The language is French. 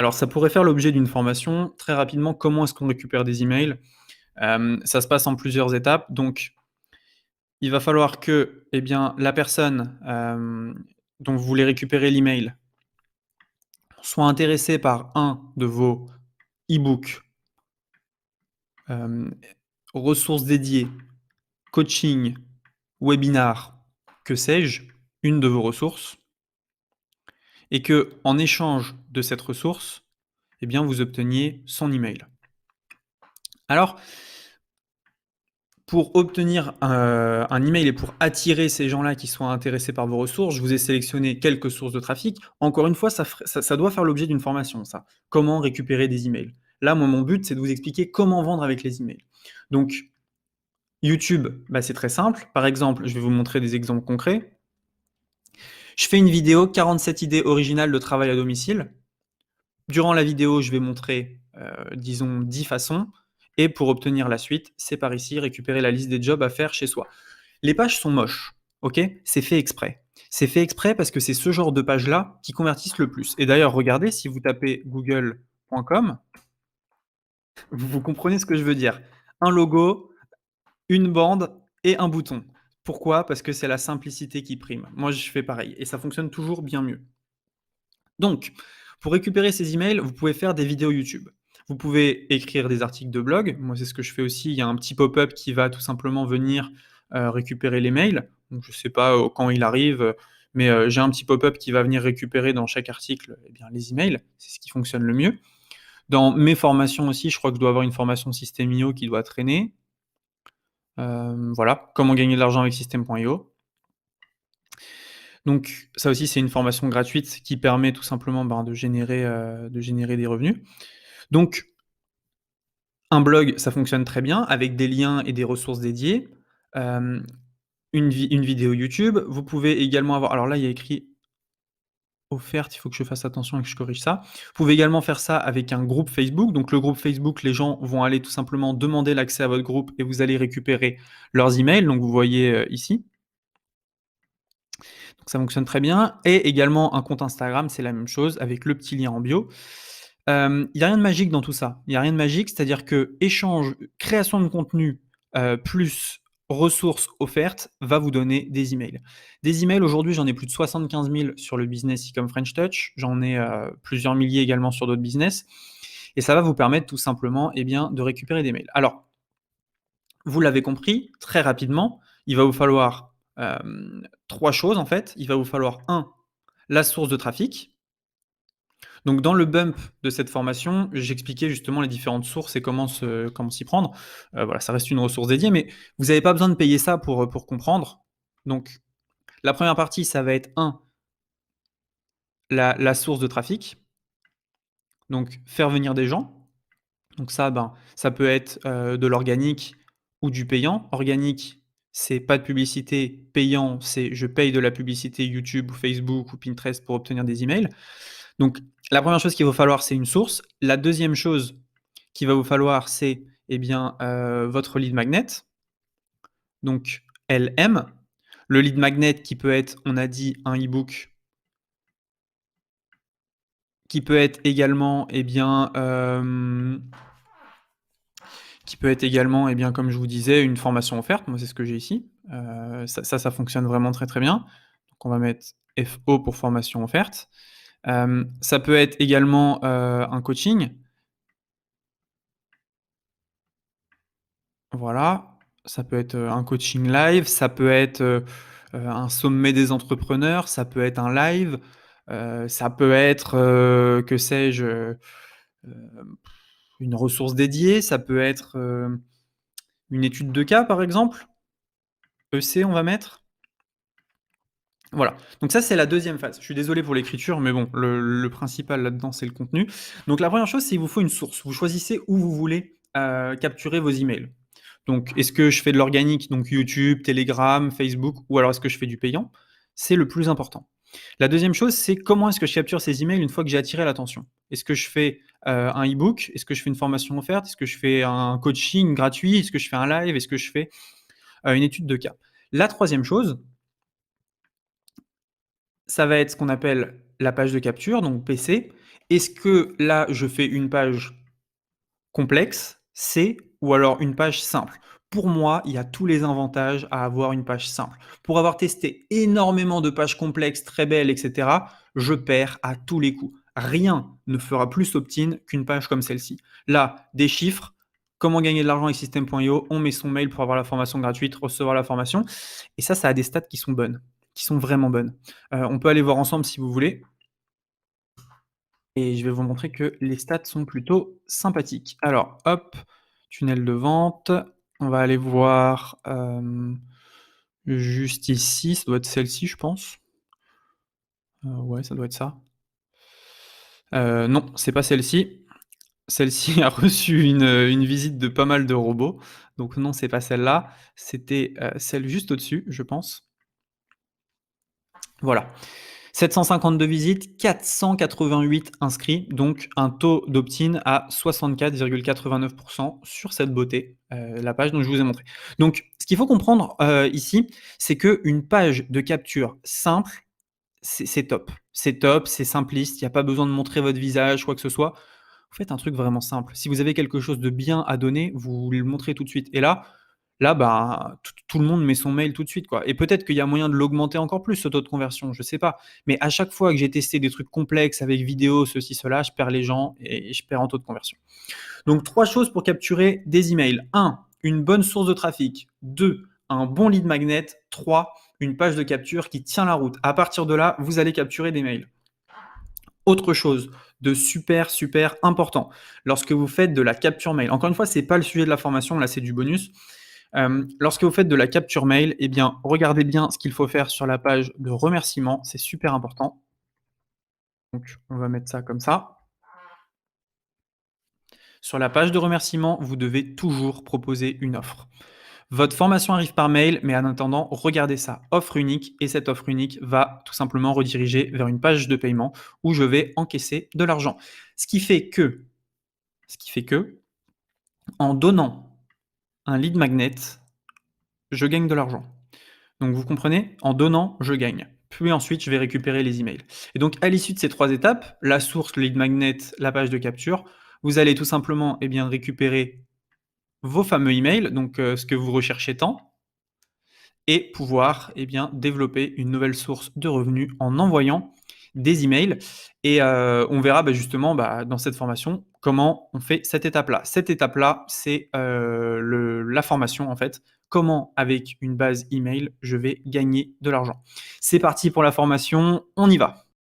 Alors ça pourrait faire l'objet d'une formation. Très rapidement, comment est-ce qu'on récupère des emails? Ça se passe en plusieurs étapes. Donc il va falloir que, eh bien, la personne, dont vous voulez récupérer l'email soit intéressée par un de vos e-books, hem, ressources dédiées, coaching, webinar, que sais-je, une de vos ressources et qu'en échange de cette ressource, eh bien, vous obteniez son email. Alors, pour obtenir un email et pour attirer ces gens-là qui soient intéressés par vos ressources, je vous ai sélectionné quelques sources de trafic. Encore une fois, ça doit faire l'objet d'une formation, ça. Comment récupérer des emails? Là, moi, mon but, c'est de vous expliquer comment vendre avec les emails. Donc, YouTube, bah, c'est très simple. Par exemple, je vais vous montrer des exemples concrets. Je fais une vidéo 47 idées originales de travail à domicile. Durant la vidéo, je vais montrer, disons 10 façons et pour obtenir la suite, c'est par ici, récupérer la liste des jobs à faire chez soi. Les pages sont moches, OK? C'est fait exprès. C'est fait exprès parce que c'est ce genre de pages-là qui convertissent le plus et d'ailleurs, regardez, si vous tapez google.com, vous comprenez ce que je veux dire. Un logo, une bande et un bouton. Pourquoi? Parce que c'est la simplicité qui prime. Moi, je fais pareil et ça fonctionne toujours bien mieux. Donc, pour récupérer ces emails, vous pouvez faire des vidéos YouTube. Vous pouvez écrire des articles de blog. Moi, c'est ce que je fais aussi. Il y a un petit pop-up qui va tout simplement venir récupérer les mails. Donc, je ne sais pas quand il arrive, mais j'ai un petit pop-up qui va venir récupérer dans chaque article eh bien, les emails. C'est ce qui fonctionne le mieux. Dans mes formations aussi, je crois que je dois avoir une formation System.io qui doit traîner. Voilà, comment gagner de l'argent avec System.io. Donc ça aussi, c'est une formation gratuite qui permet tout simplement, ben, de générer des revenus. Donc un blog, ça fonctionne très bien avec des liens et des ressources dédiées. Hem, une vidéo YouTube. Vous pouvez également avoir alors là, il y a écrit offerte, il faut que je fasse attention et que je corrige ça. Vous pouvez également faire ça avec un groupe Facebook. Donc le groupe Facebook, les gens vont aller tout simplement demander l'accès à votre groupe et vous allez récupérer leurs emails. Donc vous voyez, ici. Donc ça fonctionne très bien et également un compte Instagram, c'est la même chose avec le petit lien en bio. Il y a rien de magique dans tout ça. Il y a rien de magique, c'est-à-dire que échange, création de contenu, plus ressources offertes va vous donner des emails. Des emails, aujourd'hui, j'en ai plus de 75 000 sur le business e-com French Touch. J'en ai, plusieurs milliers également sur d'autres business et ça va vous permettre tout simplement, eh bien, de récupérer des mails. Alors, vous l'avez compris, très rapidement, il va vous falloir, 3 choses en fait. Il va vous falloir un, la source de trafic. Donc dans le bump de cette formation, j'expliquais justement les différentes sources et comment s'y prendre. Voilà, ça reste une ressource dédiée, mais vous n'avez pas besoin de payer ça pour comprendre. Donc la première partie, ça va être un, la source de trafic, donc faire venir des gens. Donc ça, ben, ça peut être, de l'organique ou du payant. Organique, c'est pas de publicité. Payant, c'est je paye de la publicité YouTube ou Facebook ou Pinterest pour obtenir des emails. Donc la première chose qu'il va falloir, c'est une source. La deuxième chose qu'il va vous falloir, c'est, eh bien, votre lead magnet, donc LM. Le lead magnet qui peut être, on a dit, un e-book, qui peut être également, eh bien, qui peut être également, eh bien, comme je vous disais, une formation offerte. Moi, c'est ce que j'ai ici. Ça fonctionne vraiment très, très bien. Donc on va mettre FO pour formation offerte. Ça peut être également, un coaching. Voilà, ça peut être, un coaching live, ça peut être, un sommet des entrepreneurs, ça peut être un live, ça peut être, que sais-je, une ressource dédiée, ça peut être, une étude de cas, par exemple. EC, on va mettre. Voilà, donc ça, c'est la deuxième phase. Je suis désolé pour l'écriture, mais bon, le principal là-dedans, c'est le contenu. Donc la première chose, c'est qu'il vous faut une source. Vous choisissez où vous voulez, capturer vos emails. Donc est-ce que je fais de l'organique, donc YouTube, Telegram, Facebook, ou alors est-ce que je fais du payant? C'est le plus important. La deuxième chose, c'est comment est-ce que je capture ces emails une fois que j'ai attiré l'attention? Est-ce que je fais, un e-book? Est-ce que je fais une formation offerte? Est-ce que je fais un coaching gratuit? Est-ce que je fais un live? Est-ce que je fais, une étude de cas? La troisième chose, ça va être ce qu'on appelle la page de capture, donc PC. Est-ce que là, je fais une page complexe, c'est ou alors une page simple? Pour moi, il y a tous les avantages à avoir une page simple. Pour avoir testé énormément de pages complexes, très belles, et cetera, je perds à tous les coups. Rien ne fera plus opt-in qu'une page comme celle-ci. Là, des chiffres, comment gagner de l'argent avec System.io, on met son mail pour avoir la formation gratuite, recevoir la formation, et ça a des stats qui sont bonnes, qui sont vraiment bonnes. On peut aller voir ensemble si vous voulez. Et je vais vous montrer que les stats sont plutôt sympathiques. Alors, hop, tunnel de vente. On va aller voir juste ici. Ça doit être celle-ci, je pense. Ouais, ça doit être ça. Non, c'est pas celle-ci. Celle-ci a reçu une visite de pas mal de robots. Donc non, c'est pas celle-là. C'était celle juste au-dessus, je pense. Voilà. 752 visites, 488 inscrits, donc un taux d'opt-in à 64,89% sur cette beauté, la page dont je vous ai montré. Donc, ce qu'il faut comprendre ici, c'est qu'une page de capture simple, c'est top. C'est top, c'est simpliste, il n'y a pas besoin de montrer votre visage, quoi que ce soit. Vous faites un truc vraiment simple. Si vous avez quelque chose de bien à donner, vous le montrez tout de suite. Et là, bah, tout le monde met son mail tout de suite, quoi. Et peut-être qu'il y a moyen de l'augmenter encore plus, ce taux de conversion, je sais pas. Mais à chaque fois que j'ai testé des trucs complexes avec vidéo, ceci, cela, je perds les gens et je perds en taux de conversion. Donc, 3 choses pour capturer des emails. 1, une bonne source de trafic. 2, un bon lead magnet. 3, une page de capture qui tient la route. À partir de là, vous allez capturer des mails. Autre chose de super important, lorsque vous faites de la capture mail, encore une fois, c'est pas le sujet de la formation, là c'est du bonus. Lorsque vous faites de la capture mail, eh bien, regardez bien ce qu'il faut faire sur la page de remerciement, c'est super important. Donc, on va mettre ça comme ça. Sur la page de remerciement, vous devez toujours proposer une offre. Votre formation arrive par mail, mais en attendant, regardez ça, offre unique, et cette offre unique va tout simplement rediriger vers une page de paiement où je vais encaisser de l'argent. Ce qui fait que, en donnant un lead magnet, je gagne de l'argent. Donc vous comprenez? En donnant, je gagne. Puis ensuite, je vais récupérer les emails. Et donc, à l'issue de ces 3 étapes, la source, le lead magnet, la page de capture, vous allez tout simplement récupérer vos fameux emails, donc ce que vous recherchez tant, et pouvoir développer une nouvelle source de revenus en envoyant des emails. Et on verra justement dans cette formation comment on fait cette étape-là. Cette étape-là, c'est la formation en fait. Comment, avec une base email, je vais gagner de l'argent. C'est parti pour la formation, on y va.